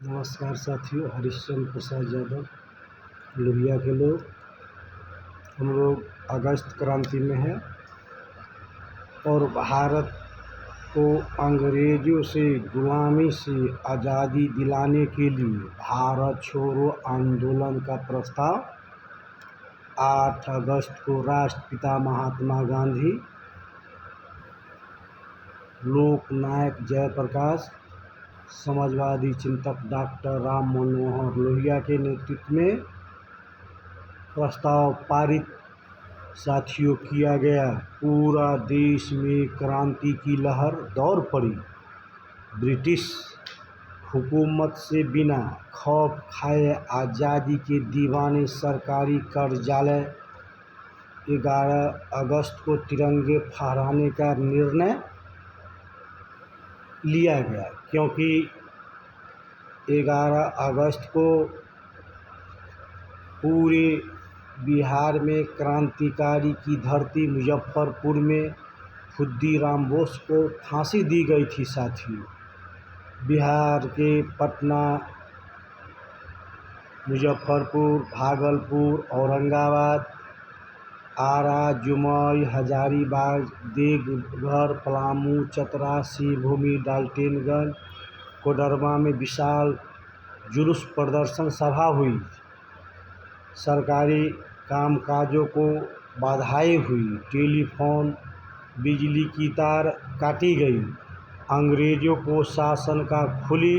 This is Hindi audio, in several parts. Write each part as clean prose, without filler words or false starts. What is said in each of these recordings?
नमस्कार साथियों, हरिश्चंद्र प्रसाद यादव लोहिया के लोग। हम लोग अगस्त क्रांति में हैं और भारत को अंग्रेज़ों से गुलामी से आज़ादी दिलाने के लिए भारत छोड़ो आंदोलन का प्रस्ताव 8 अगस्त को राष्ट्रपिता महात्मा गांधी, लोकनायक जयप्रकाश, समाजवादी चिंतक डॉक्टर राम मनोहर लोहिया के नेतृत्व में प्रस्ताव पारित साथियों किया गया। पूरा देश में क्रांति की लहर दौड़ पड़ी। ब्रिटिश हुकूमत से बिना खौफ खाए आज़ादी के दीवाने सरकारी कार्यालय 11 अगस्त को तिरंगे फहराने का निर्णय लिया गया, क्योंकि 11 अगस्त को पूरे बिहार में क्रांतिकारी की धरती मुजफ्फरपुर में खुद्दीराम बोस को फांसी दी गई थी। साथियों, बिहार के पटना, मुजफ्फरपुर, भागलपुर, औरंगाबाद, आरा, जमुई, हजारीबाग, देवघर, पलामू, चतरा, शिवभूमि, डाल्टनगंज, कोडरमा में विशाल जुलूस प्रदर्शन सभा हुई। सरकारी कामकाजों को बाधाएं हुई। टेलीफोन, बिजली की तार काटी गई। अंग्रेज़ों को शासन का खुली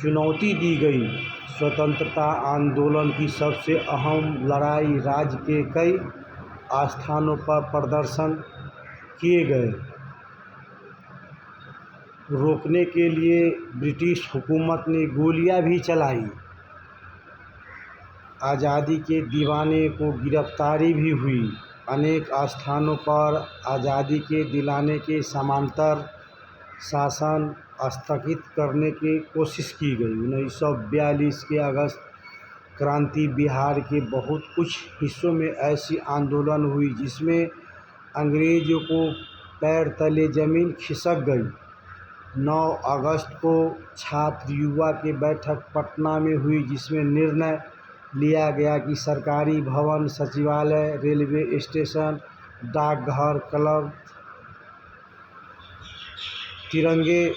चुनौती दी गई। स्वतंत्रता आंदोलन की सबसे अहम लड़ाई राज्य के कई स्थानों पर प्रदर्शन किए गए। रोकने के लिए ब्रिटिश हुकूमत ने गोलियां भी चलाई। आज़ादी के दीवाने को गिरफ्तारी भी हुई। अनेक स्थानों पर आज़ादी के दिलाने के समांतर शासन स्थगित करने की कोशिश की गई। 1942 के अगस्त क्रांति बिहार के बहुत कुछ हिस्सों में ऐसी आंदोलन हुई जिसमें अंग्रेज़ों को पैर तले ज़मीन खिसक गई। 9 अगस्त को छात्र युवा की बैठक पटना में हुई, जिसमें निर्णय लिया गया कि सरकारी भवन, सचिवालय, रेलवे स्टेशन, डाकघर, क्लब तिरंगे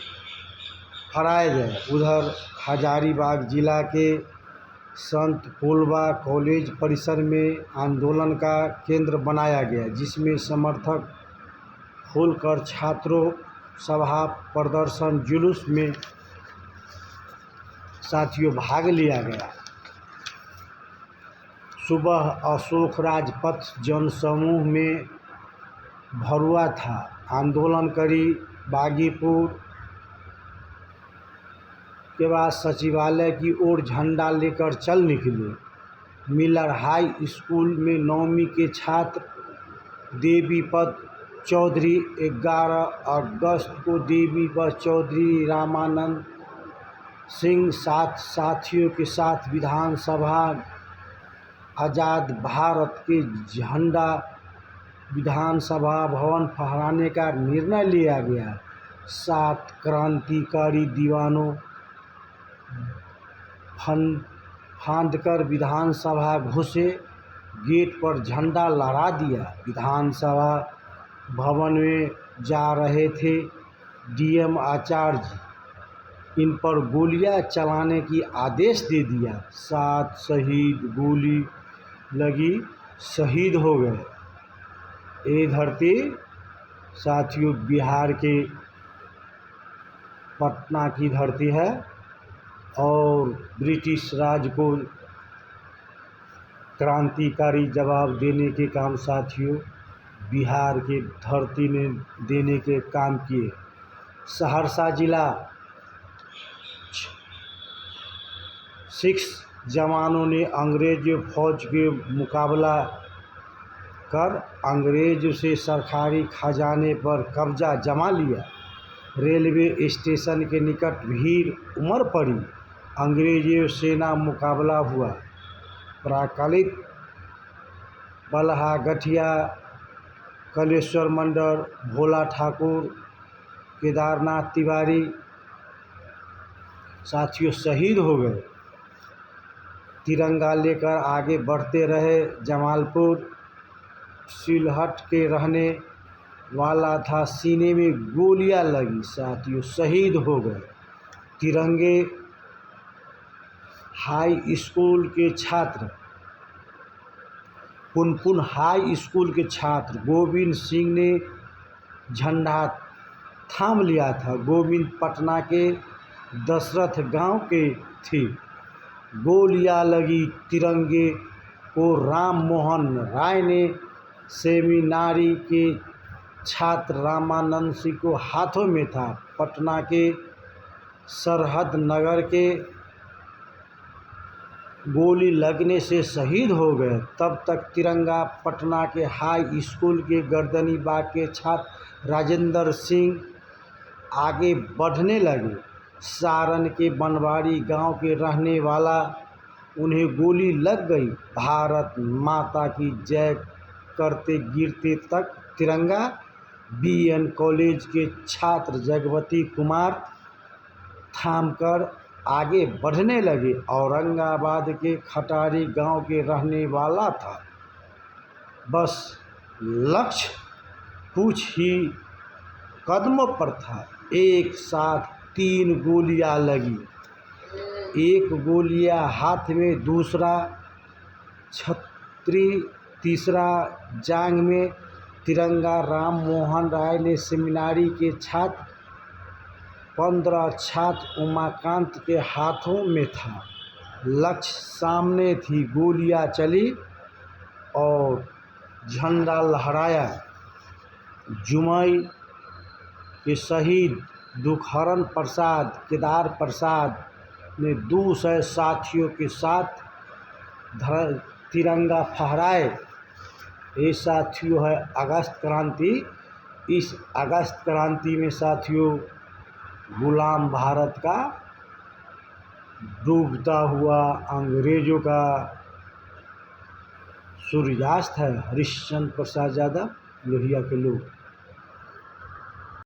फहराए गए। उधर हजारीबाग जिला के संत फूलबा कॉलेज परिसर में आंदोलन का केंद्र बनाया गया, जिसमें समर्थक खोलकर छात्रों सभा, प्रदर्शन, जुलूस में साथियों भाग लिया गया। सुबह अशोक राजपथ जनसमूह में भरुआ था। आंदोलनकारी बागीपुर के बाद सचिवालय की ओर झंडा लेकर चल निकले। मिलर हाई स्कूल में 9वीं के छात्र देवीपत चौधरी 11 अगस्त को देवीपत चौधरी रामानंद सिंह साथियों के साथ विधानसभा आज़ाद भारत के झंडा विधानसभा भवन फहराने का निर्णय लिया गया। 7 क्रांतिकारी दीवानों फांदकर विधानसभा घुसे, गेट पर झंडा लहरा दिया। विधानसभा भवन में जा रहे थे डीएम आचार्य, इन पर गोलियां चलाने की आदेश दे दिया। 7 शहीद गोली लगी शहीद हो गए। ये धरती साथियों बिहार के पटना की धरती है और ब्रिटिश राज को क्रांतिकारी जवाब देने के काम साथियों बिहार के धरती ने देने के काम किए। सहरसा जिला सिख जवानों ने अंग्रेज फौज के मुकाबला कर अंग्रेज से सरकारी खजाने पर कब्जा जमा लिया। रेलवे स्टेशन के निकट भीड़ उमड़ पड़ी। अंग्रेजी सेना मुकाबला हुआ। प्राकालित बलहा गठिया, कलेश्वर मंडल, भोला ठाकुर, केदारनाथ तिवारी साथियों शहीद हो गए। तिरंगा लेकर आगे बढ़ते रहे। जमालपुर सिलहट के रहने वाला था, सीने में गोलियां लगी, साथियों शहीद हो गए। तिरंगे हाई स्कूल के छात्र, पुनपुन हाई स्कूल के छात्र गोविंद सिंह ने झंडा थाम लिया था। गोविंद पटना के दशरथ गांव के थे। गोलियां लगी तिरंगे को। राम मोहन राय ने सेमिनारी के छात्र रामानंद सिंह को हाथों में था। पटना के सरहद नगर के गोली लगने से शहीद हो गए। तब तक तिरंगा पटना के हाई स्कूल के गर्दनीबाग के छात्र राजेंद्र सिंह आगे बढ़ने लगे। सारण के बनवाड़ी गांव के रहने वाला, उन्हें गोली लग गई। भारत माता की जय करते गिरते तक तिरंगा। बीएन कॉलेज के छात्र जगवती कुमार थामकर आगे बढ़ने लगे। औरंगाबाद के खटारी गांव के रहने वाला था। बस लक्ष्य कुछ ही कदमों पर था। एक साथ 3 गोलियां लगी। एक गोलियां हाथ में, दूसरा छतरी, तीसरा जांग में। तिरंगा राम मोहन राय ने सेमिनारी के छात्र 15 छात्र उमाकांत के हाथों में था। लक्ष्य सामने थी। गोलियां चली और झंडा लहराया। जुमई के शहीद दुखहरण प्रसाद, केदार प्रसाद ने 200 साथियों के साथ तिरंगा फहराए। ये साथियों है अगस्त क्रांति। इस अगस्त क्रांति में साथियों गुलाम भारत का डूबता हुआ अंग्रेज़ों का सूर्यास्त है। हरिश्चंद्र प्रसाद यादव, लोहिया के लोग।